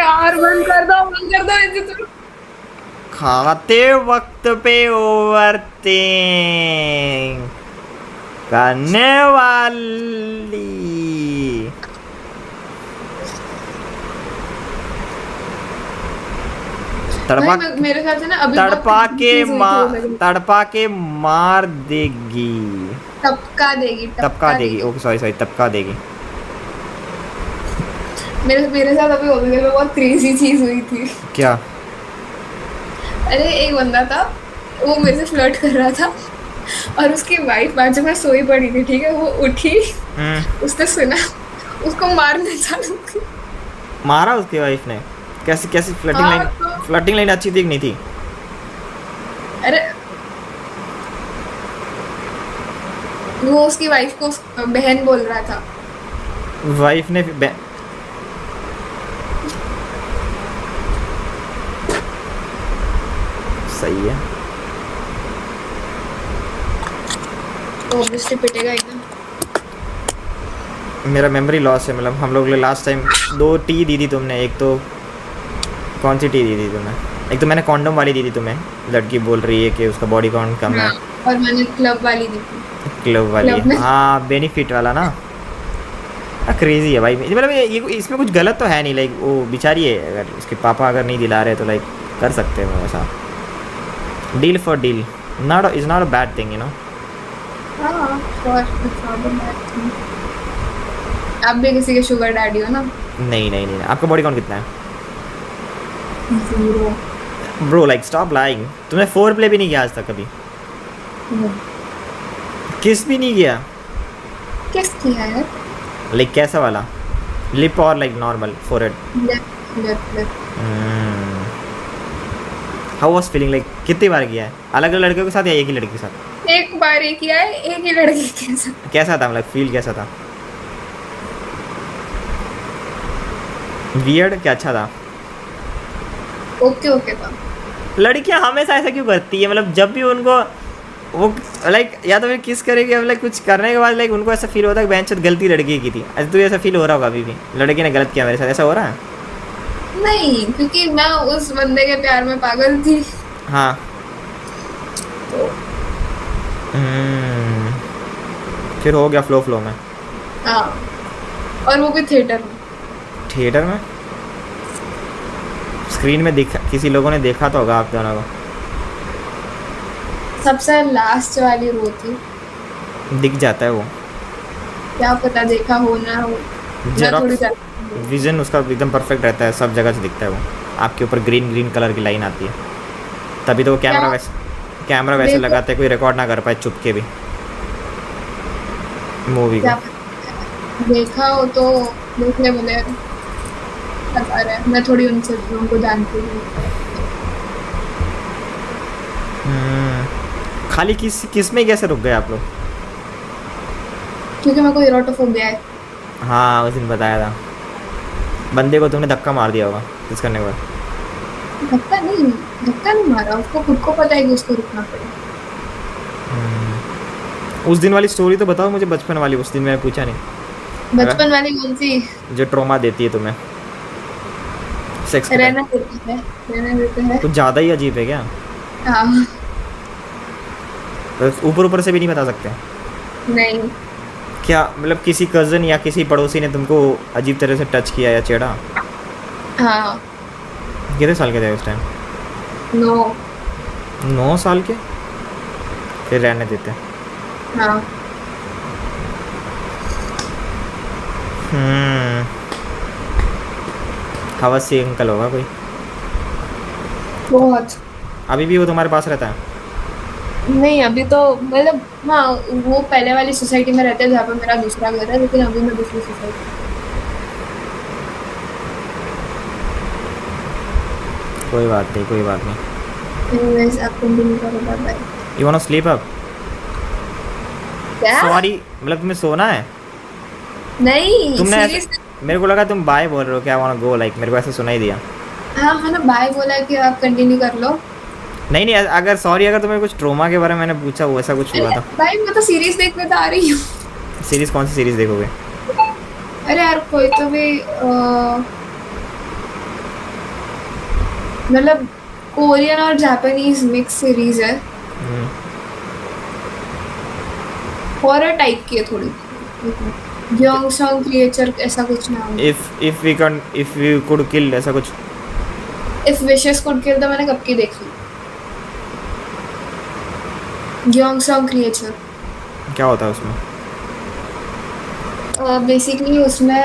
यार बंद कर दो इसे तो। खाते वक्त पे ओवरथिंक करने वाली तड़पा भाई मेरे ख्याल से ना अभी बहुत तड़पा crazy के चीज हुई थी वो मार लग रही। तड़पा के मार देगी। टपका देगी तपका टपका देगी, देगी। ओके सॉरी सॉरी, तपका देगी। मेरे मेरे साथ अभी हॉलीडे में बहुत क्रेजी चीज हुई थी। क्या? अरे एक बंदा था, वो मेरे से फ्लर्ट कर रहा था और उसकी वाइफ बाद जब मैं सोई पड़ी थी, ठीक है, वो उठी, हम्म। उसने सुना, उसको मारने चालू की। मारा उसकी वाइफ ने? कैसी कैसी फ्लर्टिंग हाँ लाइन? तो फ्लर्टिंग लाइन अच्छी थी कि नहीं थी? अरे वो उसकी वाइफ को बहन बोल रहा था। वाइफ ने सही है। तो ऑब्वियसली पिटेगा ही ना। मेरा मेमोरी लॉस है, मतलब हम लोग ने लास्ट टाइम 2 टी दी थी तुमने। एक तो कौन सी टी दी थी तुम्हें? एक तो मैंने कॉन्डम वाली दी थी तुम्हें, लड़की बोल रही है कि उसका बॉडी काउंट कम है। हाँ, और मैंने क्लब वाली दी थी। क्लब वाली, क्लब में हाँ बेनिफिट वाला ना। क्रेजी है भाई, मतलब ये इसमें कुछ गलत तो है नहीं, लाइक वो बेचारी है, अगर उसके पापा अगर नहीं दिला रहे तो लाइक कर सकते हैं वैसा। Deal for deal, not is not a bad thing, you know. हाँ और it's not a bad thing। आप भी किसी के शुगर डैडी हो ना। नहीं नहीं नहीं, आपका बॉडी काउंट कितना है? 0। Bro like stop lying. तुमने 4 प्ले भी नहीं किया आज तक कभी? किस भी नहीं किया? किस किया है? लाइक कैसा वाला? लिप और like normal forehead? Left left left. How was feeling, like कितनी बार किया है? अलग अलग लड़कियों के साथ या एक ही लड़की के साथ? एक बार ही किया है, एक ही लड़के के साथ। कैसा था, मतलब फील कैसा था? वियर्ड क्या अच्छा था? ओके ओके था। लड़कियां हमेशा ऐसा क्यों करती है, मतलब जब भी उनको वो लाइक या तो फिर किस करेगी, अब लाइक कुछ करने के बाद लाइक उनको ऐसा फील होता है कि बेंच गलती लड़की की थी। ऐसा तुझे ऐसा फील हो रहा होगा अभी भी, लड़की ने गलत किया मेरे साथ, ऐसा हो रहा है? नहीं, क्योंकि मैं उस बंदे के प्यार में पागल थी। हाँ। तो हम्म, फिर हो गया फ्लो फ्लो में? हाँ, और वो भी थिएटर में। थिएटर में? स्क्रीन में दिखा, किसी लोगों ने देखा तो होगा आप दोनों को। सबसे लास्ट वाली रो थी। दिख जाता है वो, क्या पता देखा हो ना हो। मैं थोड़ी जेरोक्स जानती हूँ। विजन उसका एकदम परफेक्ट रहता है, सब जगह से दिखता है वो। आपके ऊपर ग्रीन ग्रीन कलर की लाइन आती है, तभी तो वो क्या कैमरा वैसे देखो, लगाते हैं कोई रिकॉर्ड ना कर पाए चुप के भी मूवी को। क्या पता देखा हो तो देखने बोले बता रहे हैं। मैं थोड़ी उनसे उनको जानती हूँ। खाली किस किस में कैसे रुक गए आप लोग? क्योंकि मेरे को इरोटोफोबिया है। हाँ उस दिन बताया था, बंदे को तुमने धक्का मार दिया होगा किस करने के बाद। धक्का नहीं मारा, उसको खुद को पता है कि उसको रुकना पड़ेगा। उस दिन वाली स्टोरी तो बताओ मुझे, बचपन वाली। उस दिन मैंने पूछा नहीं। बचपन वाली कौन सी? जो ट्रॉमा देती है तुम्हें सेक्स के टाइम। रहना देते हैं, रहना देते हैं। कुछ ज़्यादा ही अजीब है क्या? हाँ। तो ऊपर ऊपर से भी नहीं बता सकते नहीं। क्या? मतलब किसी कज़न या किसी पड़ोसी ने तुमको अजीब तरह से टच किया या छेड़ा? हाँ। कितने साल के थे उस टाइम? 9। 9 साल के? फिर रहने देते। हाँ। हवस से अंकल होगा कोई। बहुत। अभी भी वो तुम्हारे पास रहता है? नहीं अभी तो मतलब हाँ, वो पहले वाली सोसाइटी में रहते हैं जहाँ पे मेरा दूसरा घर है, लेकिन अभी मैं दूसरी सोसाइटी। कोई बात नहीं, कोई बात नहीं। एनीवेज आप कंटिन्यू करो, bye bye. You want to sleep up? क्या? सॉरी, मतलब तुम्हें सोना है? नहीं तुमने सीरियस। मेरे को लगा तुम बाय बोल रहे हो, क्या वांट गो, लाइक मेरे को ऐसा सुना ही दिया। हाँ मैंने बाय बोला कि आप कंटिन्यू कर लो। नहीं नहीं, अगर सॉरी, अगर तुम्हें कुछ ट्रोमा के बारे में मैंने पूछा, वो ऐसा कुछ हुआ था? भाई मैं तो सीरीज देखने तो आ रही हूँ। सीरीज कौन सी सीरीज देखोगे? अरे यार कोई तो भी मतलब कोरियन और जापानीज मिक्स सीरीज है, हॉरर टाइप की है थोड़ी। गयोंगसंग क्रिएचर ऐसा कुछ नाम है। इफ वी कुड किल ऐसा कुछ। इफ विशेस कुड किल तो मैंने कब की देख ली। गयोंगसंग क्रिएचर क्या होता है उसमें? बेसिकली उसमें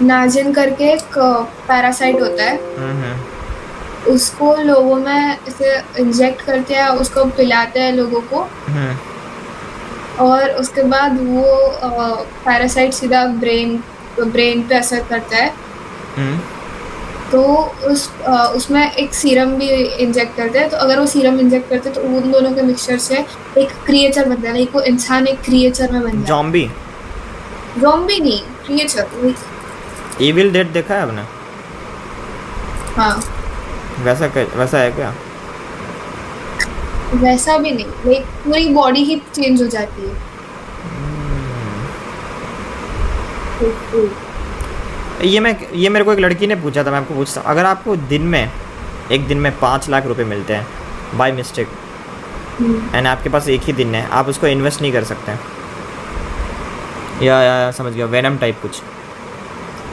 नाजिन करके एक पैरासाइट होता है, हम्म। उसको लोगों में इसे इंजेक्ट करते हैं, उसको पिलाते हैं लोगों को, हम्म। और उसके बाद वो पैरासाइट सीधा ब्रेन ब्रेन पे असर करता है। हम्म। तो उसमें एक सीरम भी इंजेक्ट करते हैं, तो अगर वो सीरम इंजेक्ट करते हैं तो उन दोनों के मिक्सचर से एक क्रिएचर बनता है, लाइक वो इंसान एक क्रिएचर में बन जाता जॉम्बी। है। ज़ॉम्बी नहीं, क्रिएचर। इविल डेड देखा है आपने? हाँ, वैसा है क्या? वैसा भी नहीं, लाइक पूरी बॉडी ही चेंज हो जाती है। ये मेरे को एक लड़की ने पूछा था, मैं आपको पूछता हूँ, अगर आपको एक दिन में 5 लाख रुपए मिलते हैं बाय मिस्टेक, हम्म, एंड आपके पास एक ही दिन है, आप उसको इन्वेस्ट नहीं कर सकते? या समझ गया, वेनम टाइप कुछ।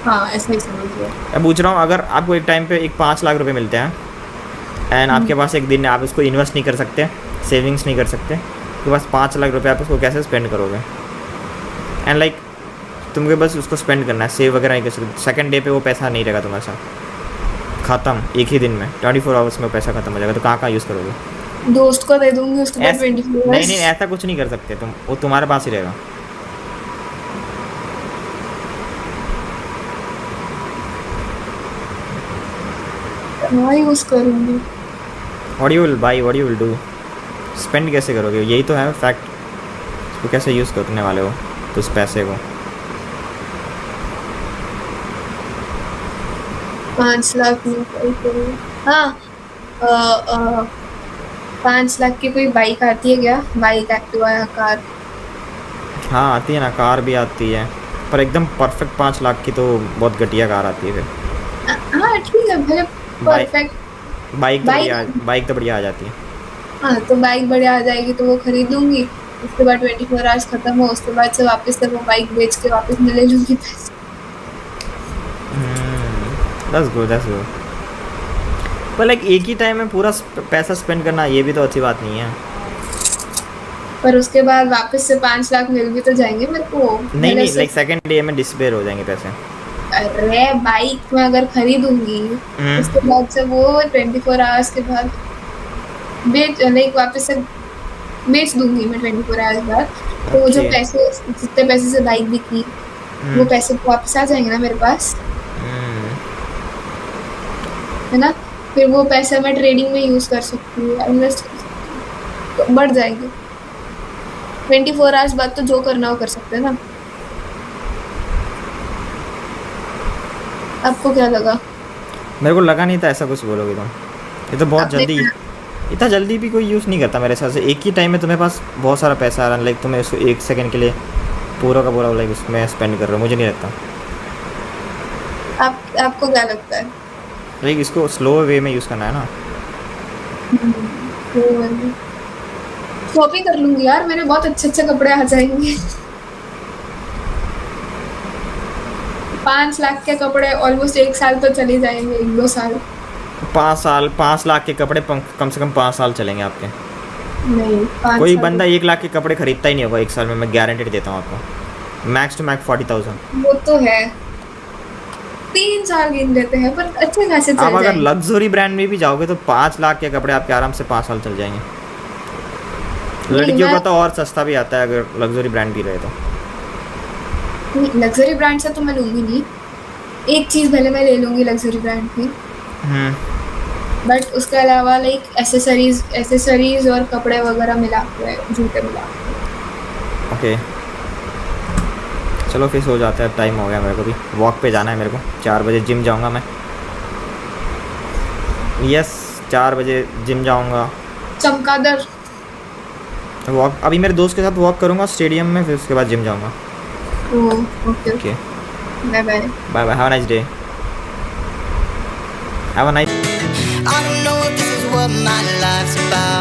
हाँ ऐसा ही समझ लो। मैं पूछ रहा हूँ, अगर आपको एक टाइम पे एक 5 लाख रुपए मिलते हैं, एंड आपके पास एक दिन है, आप उसको इन्वेस्ट नहीं कर सकते, सेविंग्स नहीं कर सकते, आपके पास 5 लाख रुपए, आप उसको कैसे स्पेंड करोगे? एंड लाइक तुमको बस उसको स्पेंड करना है, सेव वगैरह नहीं कर सकते, सेकंड डे पे वो पैसा नहीं रहेगा तुम्हारे साथ, ख़त्म एक ही दिन में, 24 आवर्स में वो पैसा ख़त्म हो जाएगा, तो कहाँ यूज़ करोगे? दोस्त को दे दूंगी, उसके बाद 24 नहीं, ऐसा कुछ नहीं कर सकते तुम, वो तुम्हारे पास ही रहेगा। हाँ यूज करूंगी। What you will do? Spend कैसे करोगे, यही तो है फैक्ट। उसको कैसे यूज़ करने वाले हो तो उस पैसे को? 5 लाख में कोई करूँ? हाँ, 5 लाख की कोई बाइक आती है क्या? बाइक, एक्टिवा या कार? हाँ आती है ना, कार भी आती है, पर एकदम परफेक्ट 5 लाख की तो बहुत घटिया कार आती है फिर। हाँ ठीक है भले बाइक परफेक्ट। बाइक, बाइक तो बढ़िया आ जाती है। हाँ तो बाइक बढ़िया आ जाएगी तो वो खरीद लूंगी। उसके बाद 24 आवर्स खत्म हो, उसके बाद से वापस से वो बाइक बेच के वापस में ले लूंगी पैसे। That's good. पर लाइक एक ही टाइम में पूरा पैसा स्पेंड करना, ये भी तो अच्छी बात नहीं है। पर उसके बाद वापस से 5 लाख मिल भी तो जाएंगे मेरे को। नहीं भले नहीं, से लाइक सेकंड डे में डिस्पेयर हो जाएंगे पैसे। अरे बाइक में अगर खरीदूंगी, उसके बाद से वो 24 आवर्स के बाद बेच, लाइक वापस से बेच दूंगी मैं 24 आवर्स बाद। तो वो जो ओके। पैसे, जितने पैसे से बाइक बिकी, वो पैसे तो वापस आ जाएंगे ना मेरे पास, है ना? फिर वो पैसा मैं ट्रेडिंग में यूज कर सकती हूँ, इन्वेस्ट कर सकती हूँ, तो बढ़ जाएगी। 24 आवर्स बाद तो जो करना हो कर सकते हैं ना। आपको क्या लगा? मेरे को लगा नहीं था ऐसा कुछ बोलोगे तुम। ये तो बहुत आपने जल्दी, इतना जल्दी भी कोई यूज़ नहीं करता मेरे हिसाब से। एक ही टाइम में तुम्हें पास बहुत सारा पैसा आ रहा है, लाइक तुम्हें उसको 1 सेकंड के लिए पूरा का पूरा लाइक उसमें स्पेंड कर रहे हो, मुझे नहीं लगता। आपको क्या लगता है? लाइक इसको स्लो वे में यूज़ करना है ना। शॉपिंग कर लूंगी यार, मेरे बहुत अच्छे अच्छे कपड़े आ जाएंगे। 5 लाख के कपड़े ऑलमोस्ट 1 साल तो चले जाएंगे, 1-2 साल। 5 साल, 5 लाख के कपड़े कम से कम 5 साल चलेंगे आपके। नहीं, पाँच कोई साल बंदा 1 लाख के कपड़े खरीदता ही नहीं होगा 1 साल में, मैं गारंटी देता हूँ आपको। Max to max 40,000। वो तो है, 3 साल गिन देते हैं, पर अच्छे खासे आप चल अगर जाएंगे। लग्जरी ब्रांड में भी जाओगे तो 5 लाख के कपड़े आपके आराम से 5 साल चल जाएंगे। नहीं, लड़कियों मैं का तो और सस्ता भी आता है अगर लग्जरी ब्रांड भी रहे तो। लग्जरी ब्रांड से तो मैं लूंगी नहीं। एक चीज भले मैं ले लूंगी लग्जरी ब्रांड की, हम्म। बट उसके अलावा लाइक एसेसरीज और कपड़े वगैरह मिला के, जूते मिला के। ओके चलो फिर सो जाते हैं, टाइम हो गया, मेरे को भी वॉक पे जाना है, मेरे को 4 बजे जिम जाऊंगा मैं। यस 4 बजे जिम जाऊंगा। चमगादड़। वॉक अभी मेरे दोस्त के साथ वॉक करूंगा स्टेडियम में, फिर उसके बाद जिम जाऊंगा। Oh okay, okay bye bye. Bye bye, have a nice day. Have a nice I don't know if this is what my life's about.